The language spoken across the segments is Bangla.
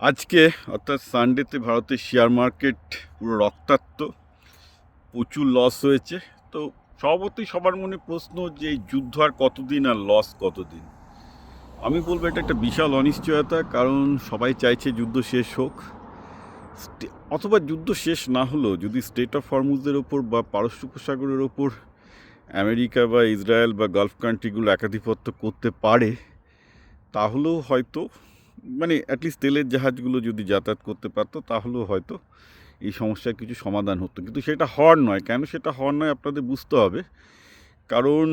আজকে অর্থাৎ সানডেতে ভারতের শেয়ার মার্কেট পুরো রক্তাক্ত, প্রচুর লস হয়েছে। তো স্বভাবতই সবার মনে প্রশ্ন যে এই যুদ্ধ আর কতদিন আর লস কতদিন। আমি বলবো এটা একটা বিশাল অনিশ্চয়তা, কারণ সবাই চাইছে যুদ্ধ শেষ হোক, অথবা যুদ্ধ শেষ না হলেও যদি স্টেট অফ হরমুজের ওপর বা পারস্য উপসাগরের ওপর আমেরিকা বা ইসরায়েল বা গালফ কান্ট্রিগুলো একাধিপত্য করতে পারে, তাহলেও হয়তো মানে অ্যাটলিস্ট তেলের জাহাজগুলো যদি যাতায়াত করতে পারতো, তাহলেও হয়তো এই সমস্যার কিছু সমাধান হতো। কিন্তু সেটা হওয়ার নয়। কেন সেটা হওয়ার নয় আপনাদের বুঝতে হবে। কারণ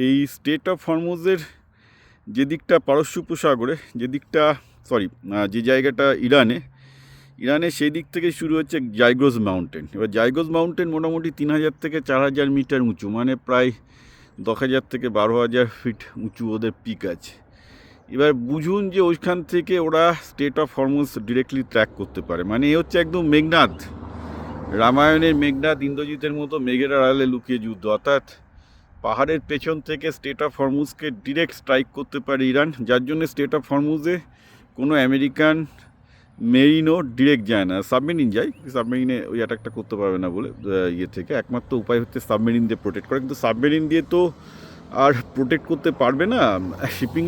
এই স্টেট অফ হরমুজের যে দিকটা পারস্য উপসাগরে, যে জায়গাটা ইরানে সেই দিক থেকে শুরু হচ্ছে জাইগ্রস মাউন্টেন। এবার জাইগ্রস মাউন্টেন মোটামুটি 3000 থেকে 4000 মিটার উঁচু, মানে প্রায় 10,000 থেকে 12,000 ফিট উঁচু ওদের পিক আছে। এবার বুঝুন যে ওইখান থেকে ওরা state of Hormuz directly track করতে পারে। মানে এ হচ্ছে একদম মেঘনাদ, রামায়ণের মেঘনাদ, ইন্দ্রজিতের মতো মেঘের আড়ালে লুকিয়ে যুদ্ধ। অর্থাৎ পাহাড়ের পেছন থেকে স্টেট অফ হরমুজকে ডিরেক্ট স্ট্রাইক করতে পারে ইরান, যার জন্য স্টেট অফ হরমুজে কোনো আমেরিকান মেরিনও ডিরেক্ট যায় না। সাবমেরিন যায়, সাবমেরিনে ওই অ্যাটাকটা করতে পারবে না বলে থেকে একমাত্র উপায় হচ্ছে সাবমেরিন দিয়ে প্রোটেক্ট করা। কিন্তু সাবমেরিন দিয়ে তো আর প্রোটেক্ট করতে পারবে না শিপিং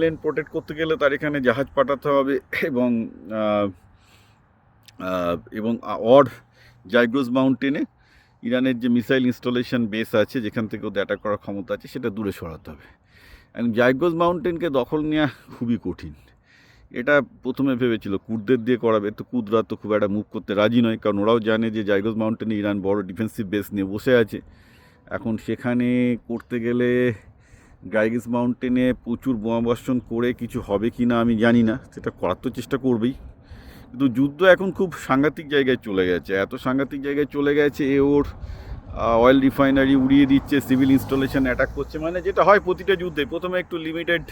লেন প্রোটেক্ট করতে গেলে তার এখানে জাহাজ পাঠাতে হবে, এবং জাইগ্রস মাউন্টেনে ইরানের যে মিসাইল ইনস্টলেশন বেস আছে, যেখান থেকে ওদের অ্যাটাক করার ক্ষমতা আছে, সেটা দূরে সরাতে হবে। এবং জাইগ্রস মাউন্টেনকে দখল নেওয়া খুবই কঠিন। এটা প্রথমে ভেবেছিল কুর্দদের দিয়ে করাবে, তো কুর্দরা তো খুব একটা মুভ করতে রাজি নয়, কারণ ওরাও জানে যে জাইগ্রস মাউন্টেনে ইরান বড় ডিফেন্সিভ বেস নিয়ে বসে আছে। এখন সেখানে করতে গেলে জাইগ্রস মাউন্টেনে প্রচুর বোমাবর্ষণ করে কিছু হবে কি না আমি জানি না, সেটা করার তো চেষ্টা করবেই। কিন্তু যুদ্ধ এখন খুব সাংঘাতিক জায়গায় চলে গেছে, এত সাংঘাতিক জায়গায় চলে গেছে ওর অয়েল রিফাইনারি উড়িয়ে দিচ্ছে, সিভিল ইনস্টলেশন অ্যাটাক করছে। মানে যেটা হয় প্রতিটা যুদ্ধে, প্রথমে একটু লিমিটেড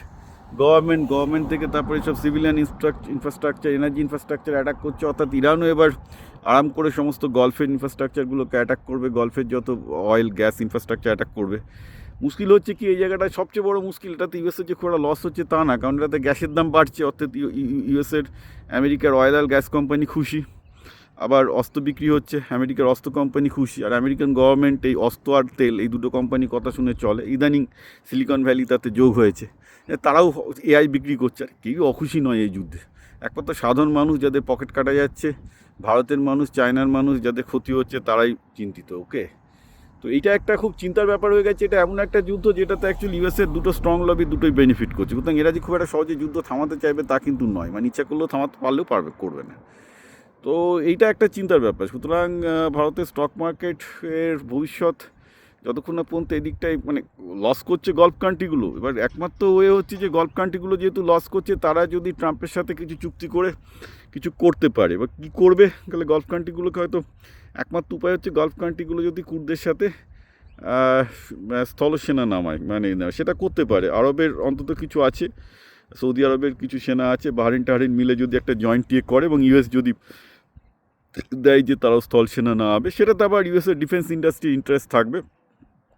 গভর্নমেন্ট থেকে তারপরে সব civilian infrastructure, energy infrastructure attack করছে। অর্থাৎ ইরানও এবার আরাম করে সমস্ত গলফের ইনফ্রাস্ট্রাকচারগুলোকে অ্যাটাক করবে, গলফের যত অয়েল গ্যাস ইনফ্রাস্ট্রাকচার অ্যাটাক করবে। মুশকিল হচ্ছে কি, এই জায়গাটা সবচেয়ে বড় মুশকিল, এটাতে ইউএসের যে খুব লস হচ্ছে তা না, কারণ এটাতে গ্যাসের দাম বাড়ছে। অর্থাৎ আমেরিকার অয়েল গ্যাস কোম্পানি খুশি, আবার অস্ত্র বিক্রি হচ্ছে, আমেরিকার অস্ত্র কোম্পানি খুশি। আর আমেরিকান গভর্নমেন্ট এই অস্ত্র আর তেল, এই দুটো কোম্পানির কথা শুনে চলে। ইদানিং সিলিকন ভ্যালি তাতে যোগ হয়েছে, তারাও এআই বিক্রি করছে। আর কেউ অখুশি নয় এই যুদ্ধে, একমাত্র সাধারণ মানুষ যাদের পকেট কাটা যাচ্ছে, ভারতের মানুষ, চায়নার মানুষ যাদের ক্ষতি হচ্ছে, তারাই চিন্তিত। ওকে, তো এইটা একটা খুব চিন্তার ব্যাপার হয়ে গেছে। এটা এমন একটা যুদ্ধ যেটাতে অ্যাকচুয়ালি ইউএসের দুটো স্ট্রং লবি দুটোই বেনিফিট করছে। সুতরাং এরা যে খুব একটা সহজে যুদ্ধ থামাতে চাইবে তা কিন্তু নয়, মানে ইচ্ছা করলেও থামাতে পারলেও করবে না। তো এইটা একটা চিন্তার ব্যাপার। সুতরাং ভারতের স্টক মার্কেটের ভবিষ্যৎ যতক্ষণ না পর্যন্ত এদিকটাই মানে লস করছে গলফ কান্ট্রিগুলো। এবার একমাত্র ওয়ে হচ্ছে যে গলফ কান্ট্রিগুলো যেহেতু লস করছে, তারা যদি ট্রাম্পের সাথে কিছু চুক্তি করে কিছু করতে পারে। এবার কী করবে, তাহলে গলফ কান্ট্রিগুলোকে হয়তো একমাত্র উপায় হচ্ছে গলফ কান্ট্রিগুলো যদি কুর্দের সাথে স্থলসেনা নামায়, মানে সেটা করতে পারে। আরবের অন্তত কিছু আছে, সৌদি আরবের কিছু সেনা আছে, বাহরিন মিলে যদি একটা জয়েন্ট করে, এবং ইউএস যদি দেয় যে তারাও স্থল সেনা না হবে, সেটাতে আবার ইউএসের ডিফেন্স ইন্ডাস্ট্রি ইন্টারেস্ট থাকবে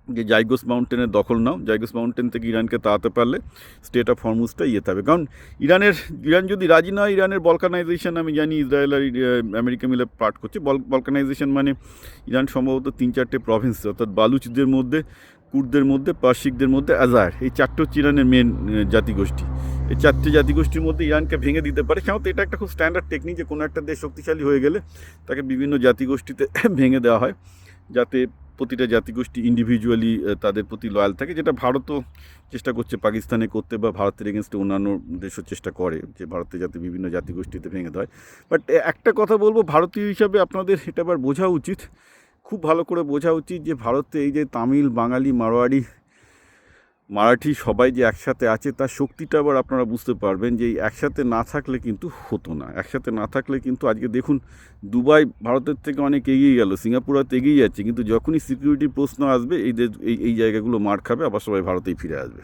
যে জাইগ্রস মাউন্টেনের দখল নাও। জাইগ্রস মাউন্টেন থেকে ইরানকে তাড়াতে পারলে স্টেট অফ হরমুজটা থাকবে। কারণ ইরান যদি রাজি না হয়, ইরানের বলকানাইজেশন আমি জানি ইসরায়েল আর আমেরিকা মিলে পার্ট করছে। বলকানাইজেশন মানে ইরান সম্ভবত 3-4টে প্রভিন্স, অর্থাৎ বালুচদের মধ্যে, কুর্দদের মধ্যে, পার্সিকদের মধ্যে আজার, এই 4টে হচ্ছে ইরানের মেন জাতিগোষ্ঠী। এই 4টে জাতিগোষ্ঠীর মধ্যে ইরানকে ভেঙে দিতে পারে। সাধারণত এটা একটা খুব স্ট্যান্ডার্ড টেকনিক যে কোনো একটা দেশ শক্তিশালী হয়ে গেলে তাকে বিভিন্ন জাতিগোষ্ঠীতে ভেঙে দেওয়া হয়, যাতে প্রতিটা জাতিগোষ্ঠী ইন্ডিভিজুয়ালি তাদের প্রতি লয়াল থাকে। যেটা ভারতও চেষ্টা করছে পাকিস্তানে করতে, বা ভারতের এগেনস্টে অন্যান্য দেশও চেষ্টা করে যে ভারতে যাতে বিভিন্ন জাতিগোষ্ঠীতে ভেঙে দেয়। বাট একটা কথা বলবো, ভারতীয় হিসাবে আপনাদের এটা আবার বোঝা উচিত, খুব ভালো করে বোঝা উচিত যে ভারতে এই যে তামিল, বাঙালি, মারোয়াড়ি, মারাঠি সবাই যে একসাথে আছে, তার শক্তিটা আবার আপনারা বুঝতে পারবেন যে একসাথে না থাকলে কিন্তু হতো না। একসাথে না থাকলে কিন্তু আজকে দেখুন, দুবাই ভারতের থেকে অনেক এগিয়ে গেল, সিঙ্গাপুর হয়তো এগিয়ে যাচ্ছে, কিন্তু যখনই সিকিউরিটি প্রশ্ন আসবে এই জায়গাগুলো মার খাবে, আবার সবাই ভারতেই ফিরে আসবে।